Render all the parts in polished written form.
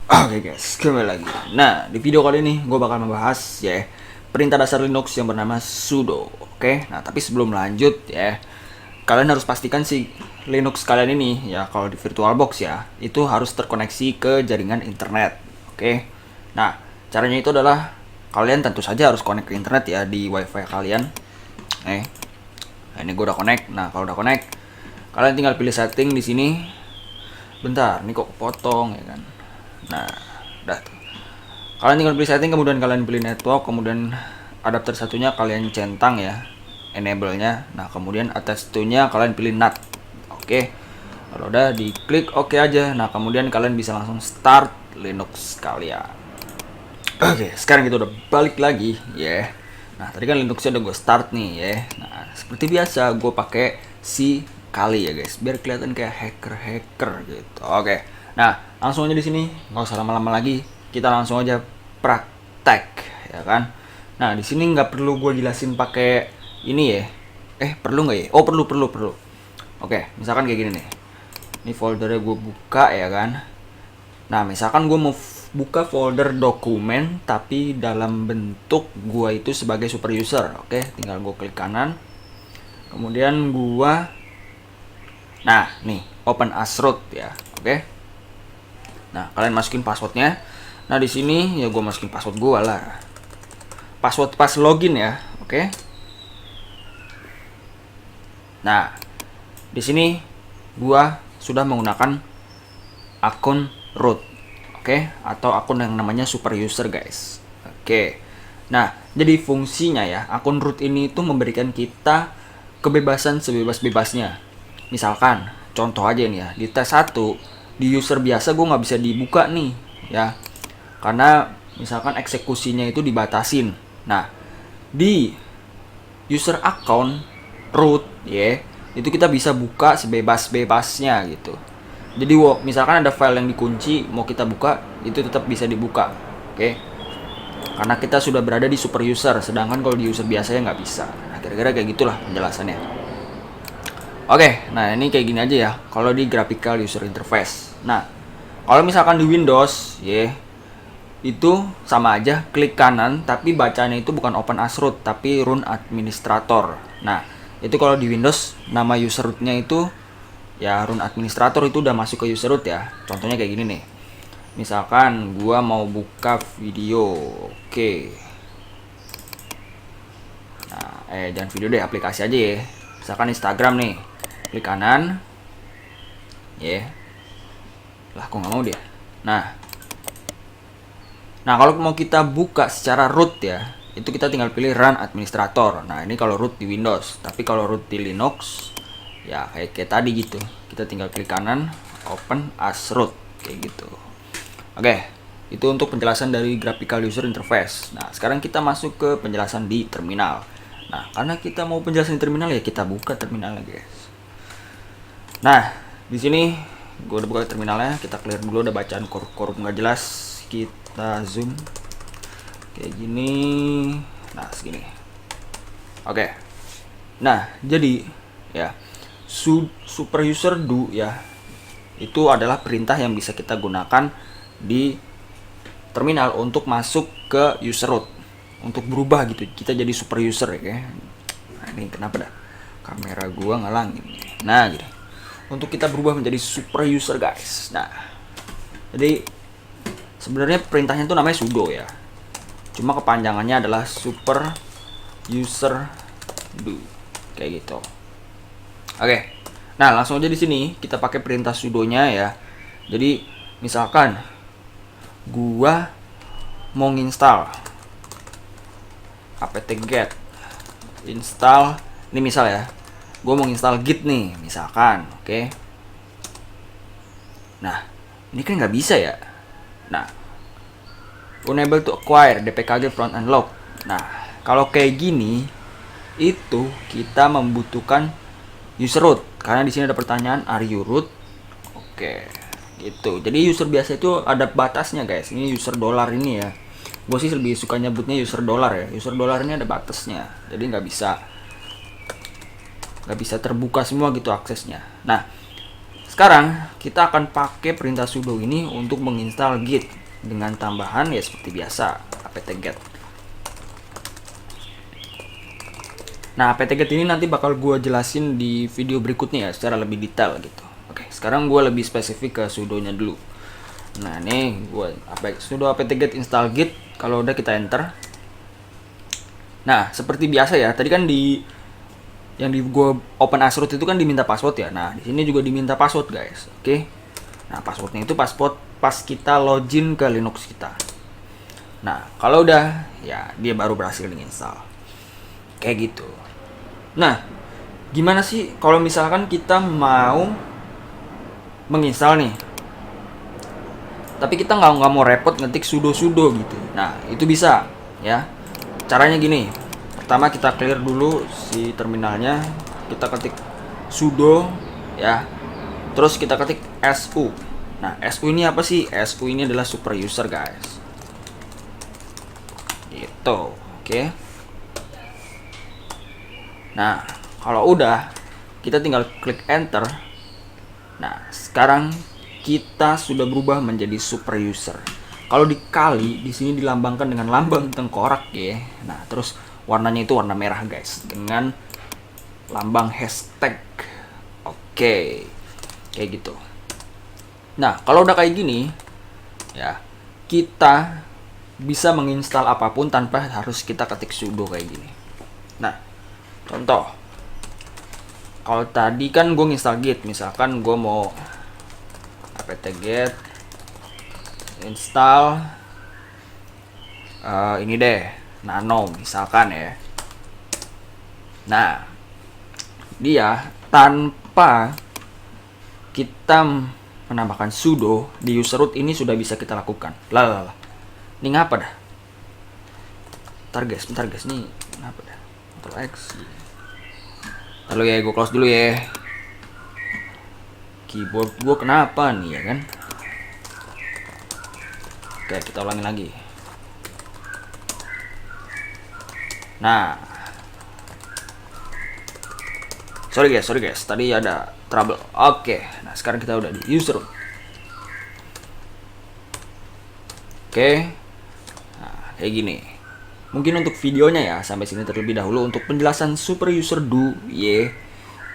Oke guys, kembali lagi. Nah, di video kali ini gue bakal membahas ya perintah dasar Linux yang bernama sudo. Oke, nah tapi sebelum lanjut ya, kalian harus pastikan si Linux kalian ini ya kalau di VirtualBox ya itu harus terkoneksi ke jaringan internet. Oke, nah caranya itu adalah kalian tentu saja harus connect ke internet ya di WiFi kalian. Nah, ini gue udah connect. Nah kalau udah connect, kalian tinggal pilih setting di sini. Bentar, ini kok potong ya kan? Nah, udah tuh. Kalian tinggal pilih setting, kemudian kalian pilih network, kemudian adapter satunya kalian centang ya, enable-nya. Nah, kemudian attach to-nya kalian pilih NAT. Oke. Kalau udah diklik oke aja. Nah, kemudian kalian bisa langsung start Linux kalian. Oke, sekarang kita udah balik lagi ya. Nah, tadi kan Linuxnya udah gue start nih ya. Nah, seperti biasa gue pakai si Kali ya guys, biar kelihatan kayak hacker gitu. Oke. Nah, langsung aja di sini, nggak usah lama-lama lagi. Kita langsung aja praktek, ya kan? Nah, di sini nggak perlu gue jelasin pakai ini ya. Perlu nggak ya? Oh, perlu. Oke, misalkan kayak gini nih. Ini foldernya gue buka ya kan. Nah, misalkan gue mau buka folder dokumen, tapi dalam bentuk gue itu sebagai super user. Oke, tinggal gue klik kanan. Kemudian gue nah, nih, open as root ya. Oke. Nah, kalian masukin passwordnya. Nah, di sini ya gue masukin password gue lah. Password pas login ya. Oke. Nah, di sini gue sudah menggunakan akun root. Oke, atau akun yang namanya super user, guys. Oke. Nah, jadi fungsinya ya, akun root ini itu memberikan kita kebebasan sebebas-bebasnya. Misalkan, contoh aja nih ya, di tes 1, di user biasa gue nggak bisa dibuka nih, ya. Karena misalkan eksekusinya itu dibatasin. Nah, di user account root, ya, itu kita bisa buka sebebas-bebasnya gitu. Jadi, misalkan ada file yang dikunci, mau kita buka, itu tetap bisa dibuka, oke? Karena kita sudah berada di super user, sedangkan kalau di user biasanya nggak bisa. Nah, kira-kira kayak gitulah penjelasannya. Oke, nah ini kayak gini aja ya kalau di graphical user interface. Nah, kalau misalkan di Windows, ya itu sama aja, klik kanan, tapi bacanya itu bukan open as root, tapi run administrator. Nah, itu kalau di Windows nama user rootnya itu ya run administrator, itu udah masuk ke user root ya. Contohnya kayak gini nih. Misalkan gua mau buka video, oke. Nah, jangan video deh, aplikasi aja ya. Misalkan Instagram nih. Klik kanan, lah kok nggak mau dia. Nah kalau mau kita buka secara root ya, itu kita tinggal pilih run administrator. Nah ini kalau root di Windows, tapi kalau root di Linux ya kayak tadi gitu, kita tinggal klik kanan, open as root kayak gitu. Oke, itu untuk penjelasan dari graphical user interface. Nah sekarang kita masuk ke penjelasan di terminal. Nah karena kita mau penjelasan di terminal ya kita buka terminalnya guys. Nah, di sini gue udah buka terminalnya, kita clear dulu, udah bacaan korup nggak jelas, kita zoom kayak gini. Nah, segini. Oke. Nah, jadi ya super user do ya itu adalah perintah yang bisa kita gunakan di terminal untuk masuk ke user root, untuk berubah gitu, kita jadi super user ya. Nah, ini kenapa dah kamera gua ngalangin. Nah, gitu. Untuk kita berubah menjadi super user guys. Nah, jadi sebenarnya perintahnya itu namanya sudo ya. Cuma kepanjangannya adalah super user do kayak gitu. Oke. Nah, langsung aja di sini kita pakai perintah sudonya ya. Jadi misalkan gua mau nginstal apt-get install, ini misal ya, gue mau install git nih misalkan, oke. Nah ini kan nggak bisa ya. Nah, unable to acquire dpkg front end log. Nah kalau kayak gini itu kita membutuhkan user root, karena di sini ada pertanyaan are you root, oke gitu. Jadi user biasa itu ada batasnya guys. Ini user dollar ini ya, gue sih lebih suka nyebutnya user dollar ya. User dollar ini ada batasnya, jadi nggak bisa terbuka semua gitu aksesnya. Nah sekarang kita akan pakai perintah sudo ini untuk menginstal git. dengan tambahan ya seperti biasa apt-get. Nah, apt-get ini nanti bakal gue jelasin di video berikutnya ya secara lebih detail gitu. Oke, sekarang gue lebih spesifik ke sudonya dulu. Nah, ini gue sudo apt-get install git. Kalau udah kita enter. Nah, seperti biasa ya, tadi kan di gue open Asroot itu kan diminta password ya. Nah, di sini juga diminta password guys. Oke. Nah, passwordnya itu password pas kita login ke Linux kita. Nah, kalau udah ya dia baru berhasil diinstal. Kayak gitu. Nah, gimana sih kalau misalkan kita mau menginstal nih, tapi kita nggak mau repot ngetik sudo gitu. Nah, itu bisa ya. Caranya gini. Pertama kita clear dulu si terminalnya, kita ketik sudo ya. Terus kita ketik su. Nah, su ini apa sih? Su ini adalah super user guys. Gitu. Oke. Nah, kalau udah, kita tinggal klik enter. Nah, sekarang kita sudah berubah menjadi super user. Kalau dikali, di sini dilambangkan dengan lambang tengkorak ya. Nah, terus warnanya itu warna merah guys, dengan lambang hashtag. Oke, kayak gitu. Nah, kalau udah kayak gini, ya kita bisa menginstal apapun tanpa harus kita ketik sudo kayak gini. Nah, contoh, kalau tadi kan gue install git, misalkan gue mau apt-get install ini deh, nano misalkan ya. Nah, dia tanpa kita menambahkan sudo di user root ini sudah bisa kita lakukan. Lah. Ini ngapa dah? Bentar guys, nih ngapa dah? Ctrl X. Lalu ya, gue close dulu ya. Keyboard gue kenapa nih ya kan? Oke, kita ulangin lagi. Nah, sorry guys, tadi ada trouble. Oke, nah sekarang kita udah di user root. Oke, nah kayak gini. Mungkin untuk videonya ya sampai sini terlebih dahulu untuk penjelasan super user do ye.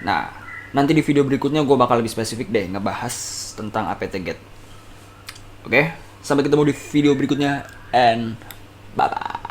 Nah, nanti di video berikutnya gue bakal lebih spesifik deh ngebahas tentang apt-get. Oke, sampai ketemu di video berikutnya and bye bye.